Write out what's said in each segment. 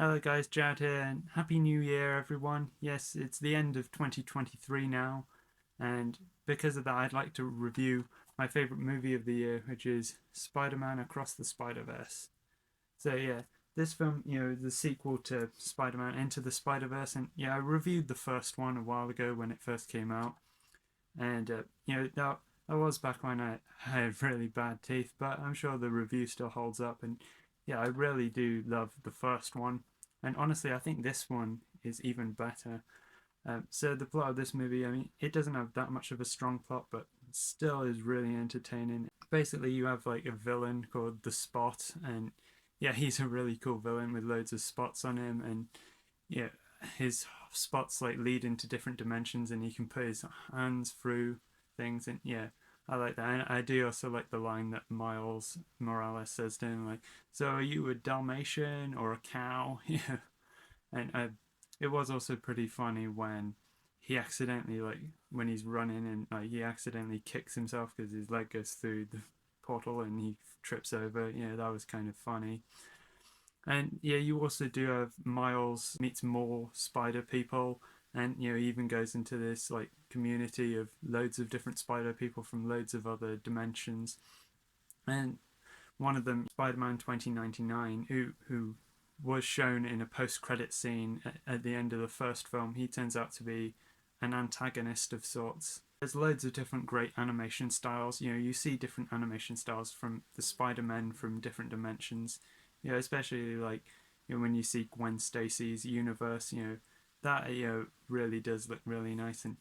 Hello guys, Jad here, and Happy New Year everyone. Yes, it's the end of 2023 now, and because of that I'd like to review my favourite movie of the year, which is Spider-Man Across the Spider-Verse. So yeah, this film, the sequel to Spider-Man Into the Spider-Verse, and yeah, I reviewed the first one a while ago when it first came out, and that was back when I had really bad teeth, but I'm sure the review still holds up. And yeah, I really do love the first one, and honestly, I think this one is even better. So the plot of this movie, I mean, it doesn't have that much of a strong plot, but still is really entertaining. Basically, you have like a villain called the Spot, and yeah, he's a really cool villain with loads of spots on him, and yeah, his spots like lead into different dimensions, and he can put his hands through things, and yeah, I like that. And I do also like the line that Miles Morales says to him, like, "So are you a Dalmatian or a cow?" Yeah, and it was also pretty funny when he accidentally like when he's running and like he accidentally kicks himself because his leg goes through the portal and he trips over. Yeah, that was kind of funny. And yeah, you also do have Miles meets more spider people, and he even goes into this like community of loads of different spider people from loads of other dimensions. And one of them, Spider-Man 2099, who was shown in a post-credit scene at the end of the first film, he turns out to be an antagonist of sorts. There's loads of different great animation styles. You see different animation styles from the Spider-Men from different dimensions. Especially like when you see Gwen Stacy's universe, that really does look really nice. And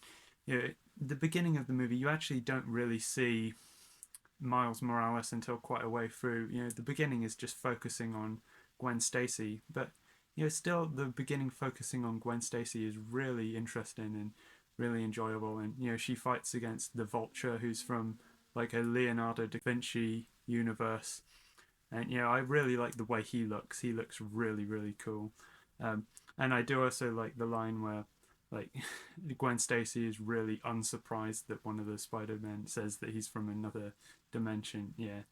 the beginning of the movie, you actually don't really see Miles Morales until quite a way through. The beginning is just focusing on Gwen Stacy, but still the beginning focusing on Gwen Stacy is really interesting and really enjoyable. And she fights against the Vulture, who's from like a Leonardo da Vinci universe, and I really like the way he looks. He looks really really cool. Um, and I do also like the line where like Gwen Stacy is really unsurprised that one of the Spider-Men says that he's from another dimension. Yeah,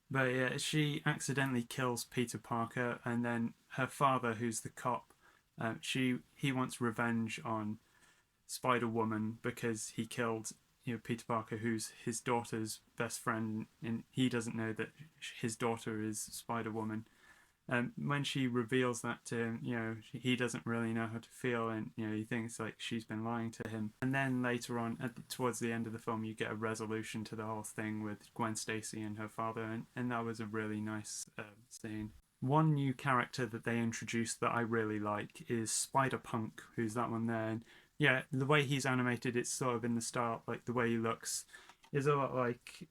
but yeah, she accidentally kills Peter Parker, and then her father, who's the cop, he wants revenge on Spider Woman because he killed Peter Parker, who's his daughter's best friend, and he doesn't know that his daughter is Spider Woman. When she reveals that to him, he doesn't really know how to feel, and he thinks like she's been lying to him. And then later on, towards the end of the film, you get a resolution to the whole thing with Gwen Stacy and her father, and that was a really nice scene. One new character that they introduced that I really like is Spider Punk, who's that one there. And yeah, the way he's animated, it's sort of in the style, like the way he looks, is a lot like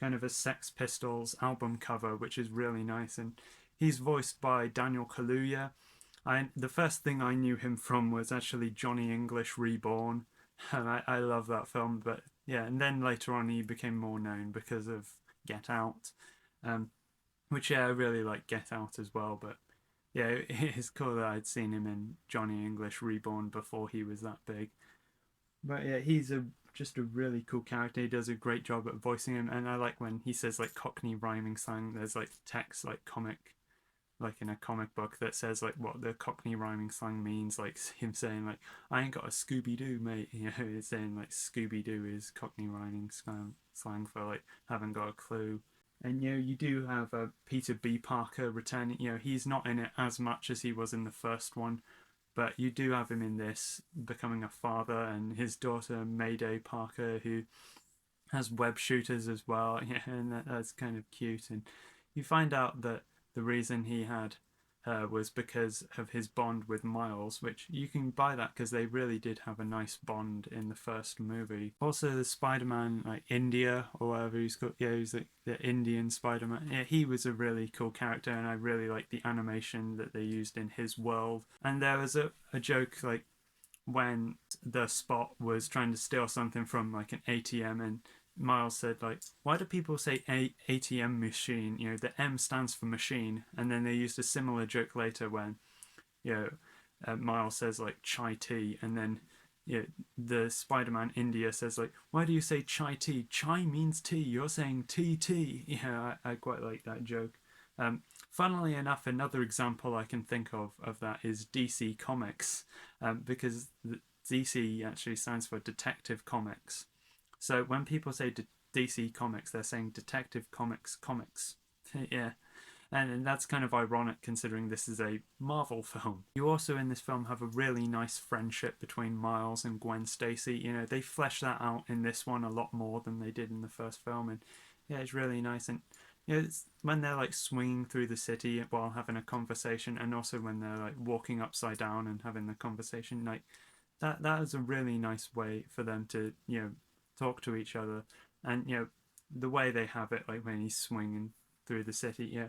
kind of a Sex Pistols album cover, which is really nice. And he's voiced by Daniel Kaluuya. The first thing I knew him from was actually Johnny English Reborn, and I love that film. But yeah, and then later on he became more known because of Get Out, um, which yeah, I really like Get Out as well. But yeah, it's cool that I'd seen him in Johnny English Reborn before he was that big. But yeah, he's a just a really cool character. He does a great job at voicing him, and I like when he says like Cockney rhyming slang. There's like text like like in a comic book that says like what the Cockney rhyming slang means, like him saying like I ain't got a Scooby Doo mate. It's saying like Scooby Doo is Cockney rhyming slang for like haven't got a clue. And you do have Peter B. Parker returning. He's not in it as much as he was in the first one, but you do have him in this becoming a father, and his daughter Mayday Parker, who has web shooters as well. Yeah, and that's kind of cute. And you find out that the reason he had her was because of his bond with Miles, which you can buy that because they really did have a nice bond in the first movie. Also, the Spider-Man, like India or whatever he's called, yeah, he's like the Indian Spider-Man. Yeah, he was a really cool character, and I really liked the animation that they used in his world. And there was a joke like when the Spot was trying to steal something from like an ATM, and Miles said like, why do people say ATM machine? The M stands for machine. And then they used a similar joke later when you know Miles says like chai tea, and then the Spider-Man India says like, why do you say chai tea? Chai means tea. You're saying tea tea. I quite like that joke. Funnily enough, another example I can think of that is DC Comics, because DC actually stands for Detective Comics. So when people say DC Comics, they're saying Detective Comics comics. Yeah. And that's kind of ironic considering this is a Marvel film. You also in this film have a really nice friendship between Miles and Gwen Stacy. You know, they flesh that out in this one a lot more than they did in the first film. And yeah, it's really nice. And you know, it's when they're like swinging through the city while having a conversation, and also when they're like walking upside down and having the conversation, like that is a really nice way for them to, you know, talk to each other. And you know, the way they have it, like when he's swinging through the city, yeah,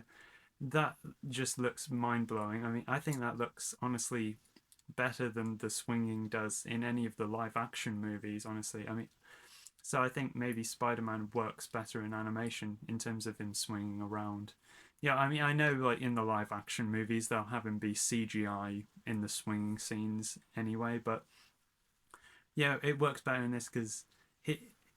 that just looks mind blowing. I mean, I think that looks honestly better than the swinging does in any of the live action movies, honestly. I mean, so I think maybe Spider Man works better in animation in terms of him swinging around. Yeah, I mean, I know like in the live action movies they'll have him be CGI in the swinging scenes anyway, but yeah, it works better in this because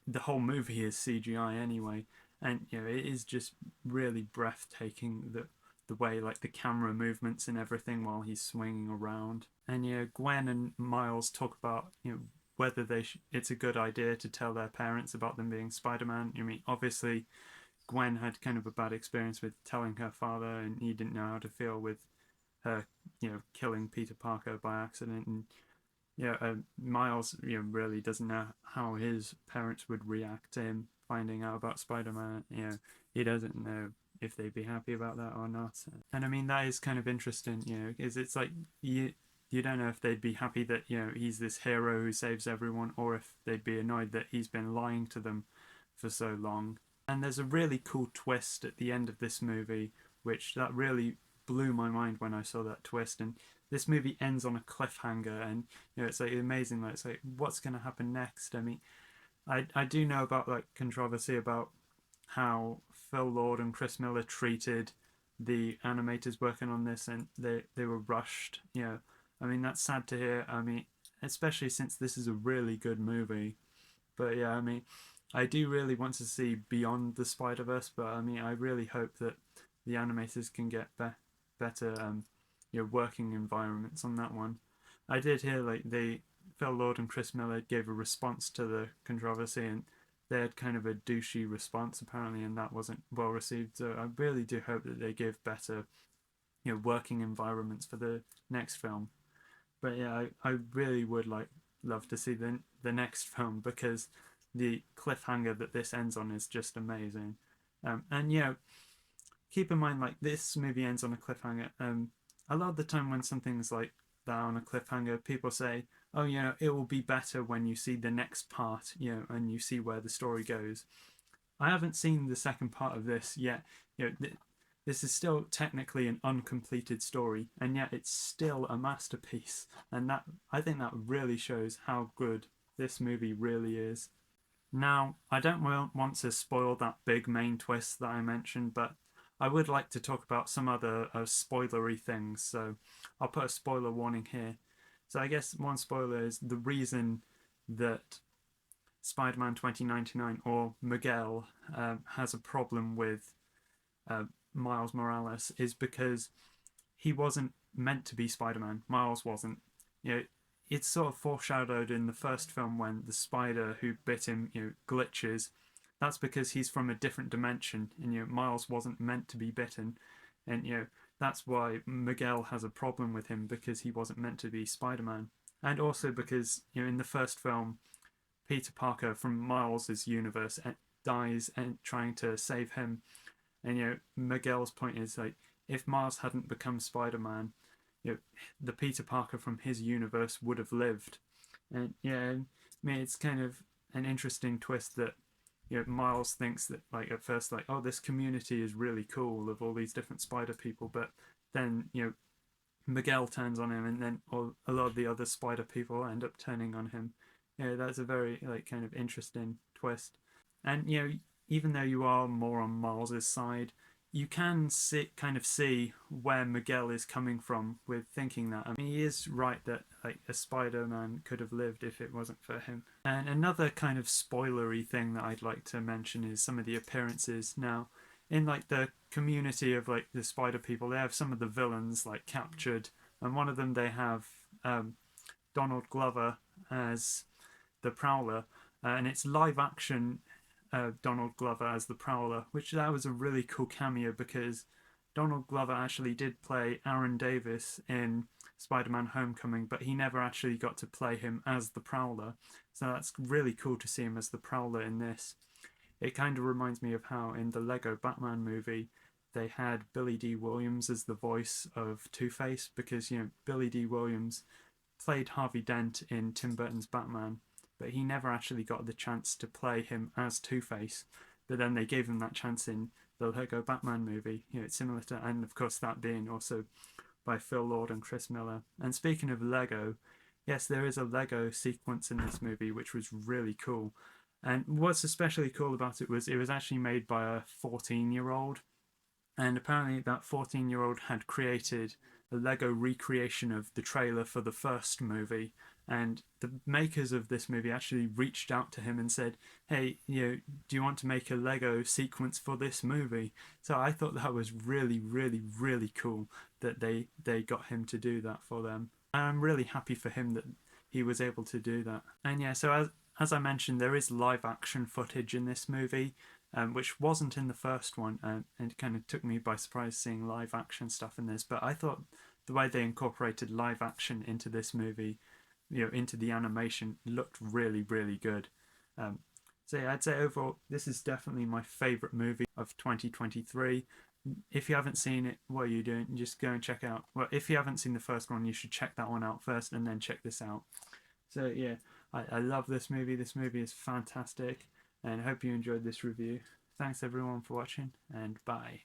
the whole movie is CGI anyway, and you know it is just really breathtaking the way like the camera movements and everything while he's swinging around. And you know, Gwen and Miles talk about, you know, whether it's a good idea to tell their parents about them being Spider-Man. I mean, obviously Gwen had kind of a bad experience with telling her father, and he didn't know how to feel with her, you know, killing Peter Parker by accident. And yeah, Miles, you know, really doesn't know how his parents would react to him finding out about Spider-Man. You know, he doesn't know if they'd be happy about that or not. And I mean, that is kind of interesting, you know, because it's like you don't know if they'd be happy that, you know, he's this hero who saves everyone, or if they'd be annoyed that he's been lying to them for so long. And there's a really cool twist at the end of this movie, which that really blew my mind when I saw that twist. And this movie ends on a cliffhanger, and you know it's like amazing. Like it's like what's going to happen next? I mean, I do know about like controversy about how Phil Lord and Chris Miller treated the animators working on this, and they were rushed. You know, I mean that's sad to hear. I mean, especially since this is a really good movie. But yeah, I mean, I do really want to see Beyond the Spider Verse, but I mean, I really hope that the animators can get better, you know, working environments on that one. I did hear like Phil Lord and Chris Miller gave a response to the controversy, and they had kind of a douchey response apparently, and that wasn't well received. So I really do hope that they give better, you know, working environments for the next film. But yeah, I really would like love to see the next film because the cliffhanger that this ends on is just amazing. And you know, keep in mind like this movie ends on a cliffhanger. A lot of the time when something's like that on a cliffhanger, people say, "Oh, you know, it will be better when you see the next part, you know, and you see where the story goes." I haven't seen the second part of this yet. You know, this is still technically an uncompleted story, and yet it's still a masterpiece. And that I think that really shows how good this movie really is. Now, I don't want to spoil that big main twist that I mentioned, but I would like to talk about some other spoilery things. So I'll put a spoiler warning here. So I guess one spoiler is the reason that Spider-Man 2099 or Miguel has a problem with uh, Miles Morales is because he wasn't meant to be Spider-Man. Miles wasn't. You know, it's sort of foreshadowed in the first film when the spider who bit him, you know, glitches. That's because he's from a different dimension, and you know, Miles wasn't meant to be bitten, and you know that's why Miguel has a problem with him because he wasn't meant to be Spider-Man, and also because you know in the first film Peter Parker from Miles's universe dies and trying to save him. And you know, Miguel's point is like, if Miles hadn't become Spider-Man, you know, the Peter Parker from his universe would have lived. And yeah, I mean, it's kind of an interesting twist that you know Miles thinks that like at first like, oh, this community is really cool of all these different Spider people, but then you know Miguel turns on him, and then a lot of the other Spider people end up turning on him. Yeah, that's a very like kind of interesting twist. And you know, even though you are more on Miles's side, you can kind of see where Miguel is coming from with thinking that. I mean, he is right that like a Spider-Man could have lived if it wasn't for him. And another kind of spoilery thing that I'd like to mention is some of the appearances. Now, in like the community of like the spider people, they have some of the villains like captured, and one of them they have Donald Glover as the Prowler, and it's live action Donald Glover as the Prowler, which that was a really cool cameo because Donald Glover actually did play Aaron Davis in Spider-Man: Homecoming, but he never actually got to play him as the Prowler. So that's really cool to see him as the Prowler in this. It kind of reminds me of how in the Lego Batman movie they had Billy D. Williams as the voice of Two-Face because Billy D. Williams played Harvey Dent in Tim Burton's Batman, but he never actually got the chance to play him as Two-Face. But then they gave him that chance in the Lego Batman movie. It's similar to, and of course that being also by Phil Lord and Chris Miller. And speaking of Lego, yes, there is a Lego sequence in this movie which was really cool. And what's especially cool about it was actually made by a 14-year-old, and apparently that 14-year-old had created a Lego recreation of the trailer for the first movie. And the makers of this movie actually reached out to him and said, "Hey, do you want to make a Lego sequence for this movie?" So I thought that was really, really, really cool that they got him to do that for them. And I'm really happy for him that he was able to do that. And yeah, so as I mentioned, there is live action footage in this movie, which wasn't in the first one, and it kind of took me by surprise seeing live action stuff in this. But I thought the way they incorporated live action into this movie, into the animation, looked really, really good. So yeah, I'd say overall, this is definitely my favourite movie of 2023. If you haven't seen it, what are you doing? Just go and check out. Well, if you haven't seen the first one, you should check that one out first and then check this out. So yeah, I love this movie. This movie is fantastic, and I hope you enjoyed this review. Thanks everyone for watching, and bye.